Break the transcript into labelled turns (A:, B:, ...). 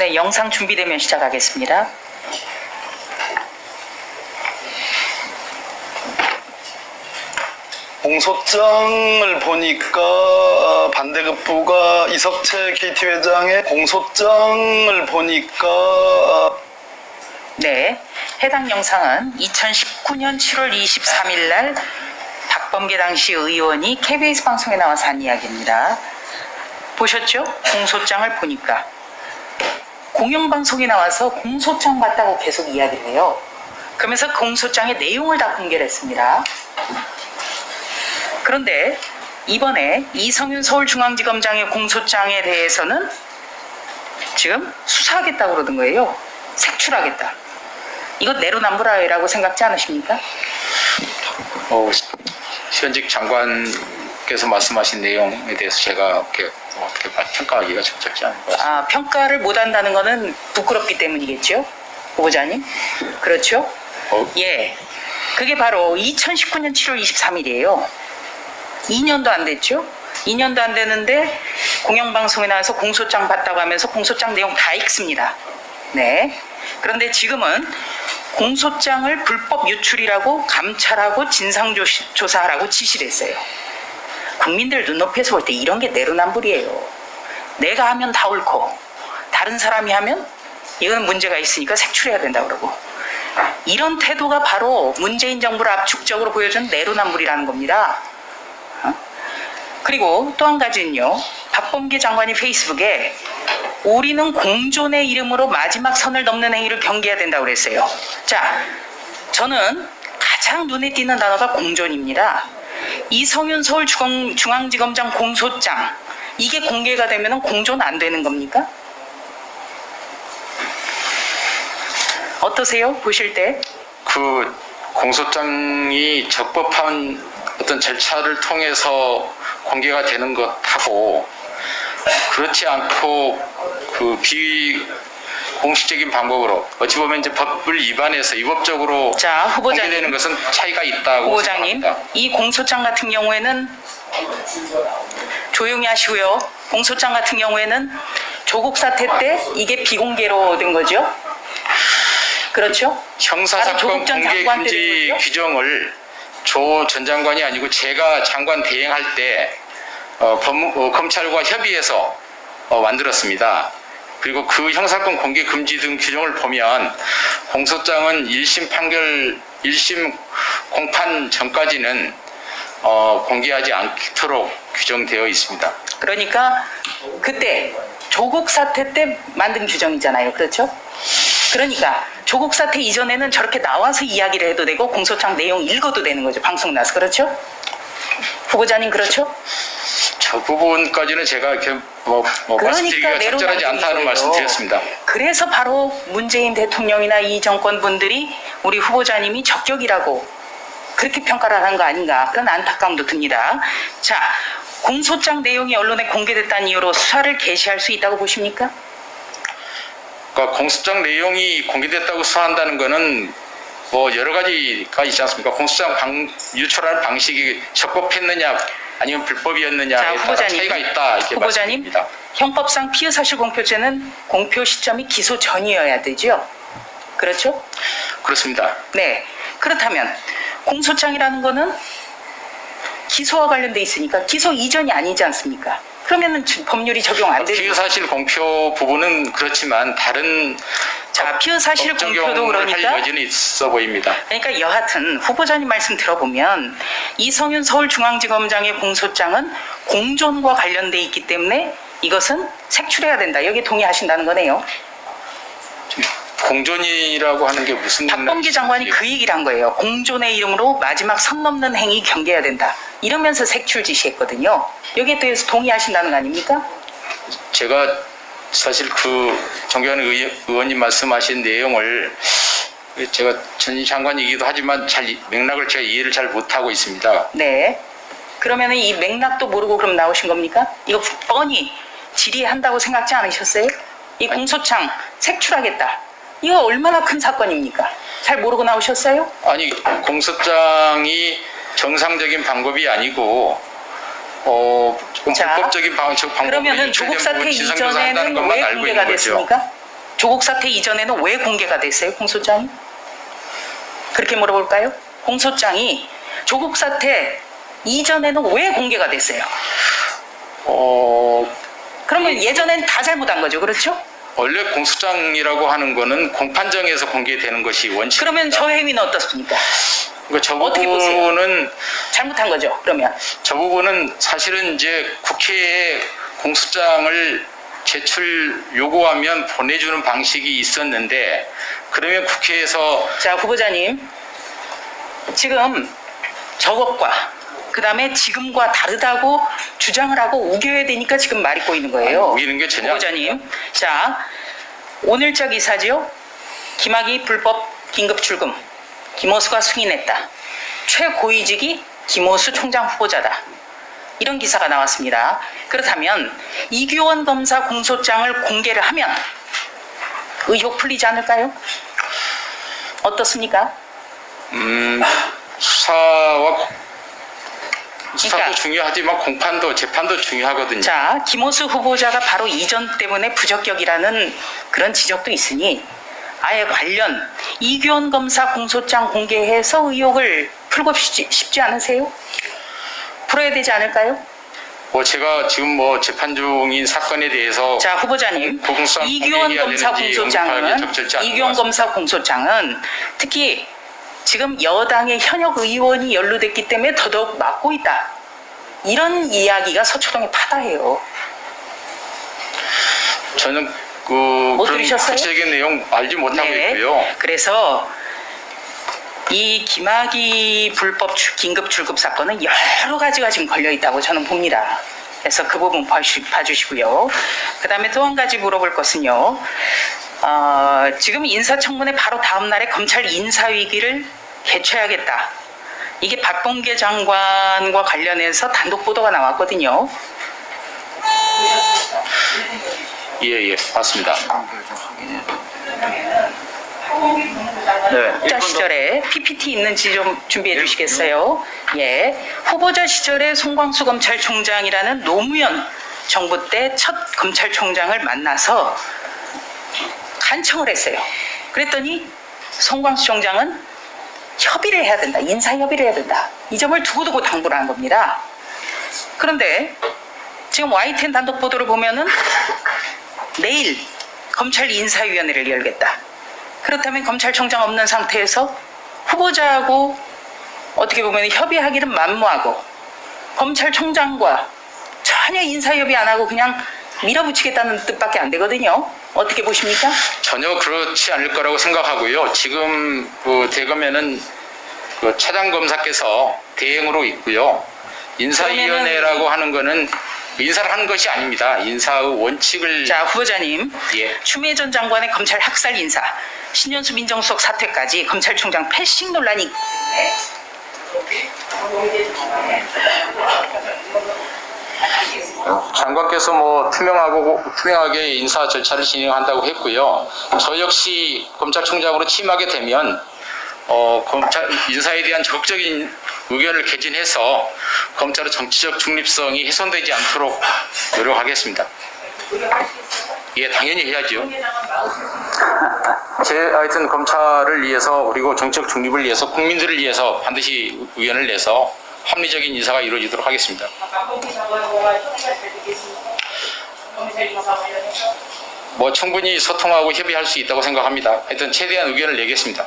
A: 네, 영상 준비되면 시작하겠습니다.
B: 공소장을 보니까 반대급부가 이석채 KT 회장의 공소장을 보니까
A: 네, 해당 영상은 2019년 7월 23일 날 박범계 당시 의원이 KBS 방송에 나와서 한 이야기입니다. 보셨죠? 공소장을 보니까 공영방송에 나와서 공소장 봤다고 계속 이야기를 해요. 그러면서 공소장의 내용을 다 공개를 했습니다. 그런데 이번에 이성윤 서울중앙지검장의 공소장에 대해서는 지금 수사하겠다고 그러는 거예요. 색출하겠다. 이거 내로남불이라고 생각지 않으십니까?
C: 현직 장관께서 말씀하신 내용에 대해서 제가 어떻게 평가하기가 적절치 않은 것 같습니다.
A: 아, 평가를 못한다는 거는 부끄럽기 때문이겠죠? 후보자님? 그렇죠? 예. 그게 바로 2019년 7월 23일이에요. 2년도 안 됐죠? 2년도 안 됐는데 공영방송에 나와서 공소장 봤다고 하면서 공소장 내용 다 읽습니다. 네. 그런데 지금은 공소장을 불법 유출이라고 감찰하고 진상조사하라고 지시를 했어요. 국민들 눈높이에서 볼 때 이런 게 내로남불이에요. 내가 하면 다 옳고 다른 사람이 하면 이건 문제가 있으니까 색출해야 된다고 그러고, 이런 태도가 바로 문재인 정부를 압축적으로 보여준 내로남불이라는 겁니다. 그리고 또 한 가지는요, 박범계 장관이 페이스북에 우리는 공존의 이름으로 마지막 선을 넘는 행위를 경계해야 된다고 그랬어요. 자, 저는 가장 눈에 띄는 단어가 공존입니다. 이성윤 서울중앙지검장 공소장, 이게 공개가 되면 공존 안 되는 겁니까? 어떠세요? 보실 때?
C: 그 공소장이 적법한 어떤 절차를 통해서 공개가 되는 것하고 그렇지 않고 그 비공식적인 방법으로 어찌 보면 이제 법을 위반해서 위법적으로
A: 자, 후보자님,
C: 공개되는 것은 차이가 있다고
A: 후보자님,
C: 생각합니다.
A: 이 공소장 같은 경우에는 조용히 하시고요. 공소장 같은 경우에는 조국 사태 때 이게 비공개로 된 거죠? 그렇죠?
C: 형사사건
A: 조국 전
C: 공개
A: 장관 때
C: 금지
A: 된 거죠?
C: 규정을 조 전 장관이 아니고 제가 장관 대행할 때 검찰과 협의해서 만들었습니다. 그리고 그 형사권 공개 금지 등 규정을 보면 공소장은 1심 공판 전까지는 공개하지 않도록 규정되어 있습니다.
A: 그러니까 그때 조국 사태 때 만든 규정이잖아요. 그렇죠? 그러니까 조국 사태 이전에는 저렇게 나와서 이야기를 해도 되고 공소장 내용 읽어도 되는 거죠. 방송 나서. 그렇죠? 후보자님, 그렇죠?
C: 저 부분까지는 제가 이렇게 말씀드리기가 적절하지 않다는 말씀 드렸습니다.
A: 그래서 바로 문재인 대통령이나 이 정권 분들이 우리 후보자님이 적격이라고 그렇게 평가를 하는 거 아닌가, 그런 안타까움도 듭니다. 자, 공소장 내용이 언론에 공개됐다는 이유로 수사를 개시할 수 있다고 보십니까?
C: 그러니까 공소장 내용이 공개됐다고 수사한다는 것은 여러 가지가 있지 않습니까? 공소장 유출하는 방식이 적법했느냐 아니면 불법이었느냐에 따라 차이가 있다, 이렇게
A: 후보자님,
C: 말씀드립니다.
A: 형법상 피의사실 공표죄는 공표 시점이 기소 전이어야 되죠? 그렇죠?
C: 그렇습니다.
A: 네. 그렇다면 공소장이라는 거는 기소와 관련돼 있으니까 기소 이전이 아니지 않습니까? 그러면은 법률이 적용 안 되는 거죠.
C: 피의사실 공표 부분은 그렇지만 다른
A: 피의사실 공표도 그러니까
C: 여지는 있어 보입니다.
A: 그러니까 여하튼 후보자님 말씀 들어보면 이성윤 서울중앙지검장의 공소장은 공존과 관련돼 있기 때문에 이것은 색출해야 된다. 여기에 동의하신다는 거네요.
C: 공존이라고 하는 게 무슨
A: 박범계 장관이 그 얘기를 한 거예요. 공존의 이름으로 마지막 선 넘는 행위 경계해야 된다. 이러면서 색출 지시했거든요. 여기에 대해서 동의하신다는 거 아닙니까?
C: 제가 사실 그 정경환 의원님 말씀하신 내용을 제가 전 장관이기도 하지만 맥락을 제가 이해를 잘 못하고 있습니다.
A: 네. 그러면 이 맥락도 모르고 그럼 나오신 겁니까? 이거 뻔히 질의한다고 생각지 않으셨어요? 이 공소장 색출하겠다. 이거 얼마나 큰 사건입니까? 잘 모르고 나오셨어요?
C: 아니, 공소장이 정상적인 방법이 아니고 조금 불법적인 방법이
A: 그러면은 조국 사태 이전에는 왜 공개가 됐습니까? 조국 사태 이전에는 왜 공개가 됐어요, 공소장이? 그렇게 물어볼까요? 공소장이 조국 사태 이전에는 왜 공개가 됐어요? 그러면 예전엔 다 잘못한 거죠, 그렇죠?
C: 원래 공소장이라고 하는 거는 공판정에서 공개되는 것이 원칙입니다.
A: 그러면 저 행위는 어떻습니까?
C: 그러니까 저
A: 어떻게
C: 부분은
A: 잘못한 거죠, 그러면?
C: 저 부분은 사실은 이제 국회에 공소장을 제출 요구하면 보내주는 방식이 있었는데 그러면 국회에서
A: 자, 후보자님, 지금 저것과 그 다음에 지금과 다르다고 주장을 하고 우겨야 되니까 지금 말이 꼬이는 거예요.
C: 아니, 우기는 게 전혀
A: 후보자님, 자, 오늘자 기사죠. 김학의 불법 긴급 출금, 김호수가 승인했다. 최고위직이 김호수 총장 후보자다. 이런 기사가 나왔습니다. 그렇다면 이규원 검사 공소장을 공개를 하면 의혹 풀리지 않을까요? 어떻습니까?
C: 수사도
A: 그러니까,
C: 중요하지만 공판도 재판도 중요하거든요.
A: 자, 김호수 후보자가 바로 이전 때문에 부적격이라는 그런 지적도 있으니 아예 관련 이규원 검사 공소장 공개해서 의혹을 풀고 싶지 않으세요? 풀어야 되지 않을까요?
C: 뭐 제가 지금 뭐 재판 중인 사건에 대해서
A: 자, 후보자님,
C: 공소장
A: 이규원
C: 공개해야
A: 검사
C: 되는지 언급하기
A: 공소장은
C: 적절치 않은
A: 이규원
C: 것
A: 검사 공소장은 특히 지금 여당의 현역 의원이 연루됐기 때문에 더더욱 막고 있다. 이런 이야기가 서초동에 파다해요.
C: 저는
A: 못
C: 그런
A: 들으셨어요?
C: 구체적인 내용 알지 못하고 있고요.
A: 그래서 이 김학의 불법 긴급 출급 사건은 여러 가지가 지금 걸려 있다고 저는 봅니다. 그래서 그 부분 봐주시고요. 그 다음에 또 한 가지 물어볼 것은요. 지금 인사청문회 바로 다음 날에 검찰 인사위기를 개최하겠다. 이게 박범계 장관과 관련해서 단독 보도가 나왔거든요.
C: 예, 맞습니다.
A: 후보자 시절에 PPT 있는지 좀 준비해 주시겠어요? 예. 후보자 시절에 송광수 검찰총장이라는 노무현 정부 때 첫 검찰총장을 만나서 간청을 했어요. 그랬더니 송광수 총장은 협의를 해야 된다. 인사협의를 해야 된다. 이 점을 두고두고 당부를 한 겁니다. 그런데 지금 YTN 단독 보도를 보면은 내일 검찰 인사위원회를 열겠다. 그렇다면 검찰총장 없는 상태에서 후보자하고 어떻게 보면 협의하기는 만무하고 검찰총장과 전혀 인사협의 안 하고 그냥 밀어붙이겠다는 뜻밖에 안 되거든요. 어떻게 보십니까?
C: 전혀 그렇지 않을 거라고 생각하고요. 지금 대검에는 차장검사께서 대행으로 있고요. 인사위원회라고 하는 거는 인사를 하는 것이 아닙니다. 인사의 원칙을.
A: 자, 후보자님.
C: 예.
A: 추미애 전 장관의 검찰 학살 인사, 신현수 민정수석 사퇴까지 검찰총장 패싱 논란이.
C: 장관께서 투명하게 인사 절차를 진행한다고 했고요. 저 역시 검찰총장으로 취임하게 되면 검찰 인사에 대한 적극적인 의견을 개진해서 검찰의 정치적 중립성이 훼손되지 않도록 노력하겠습니다. 예, 당연히 해야죠. 하여튼 검찰을 위해서 그리고 정치적 중립을 위해서 국민들을 위해서 반드시 의견을 내서 합리적인 인사가 이루어지도록 하겠습니다. 충분히 소통하고 협의할 수 있다고 생각합니다. 하여튼 최대한 의견을 내겠습니다.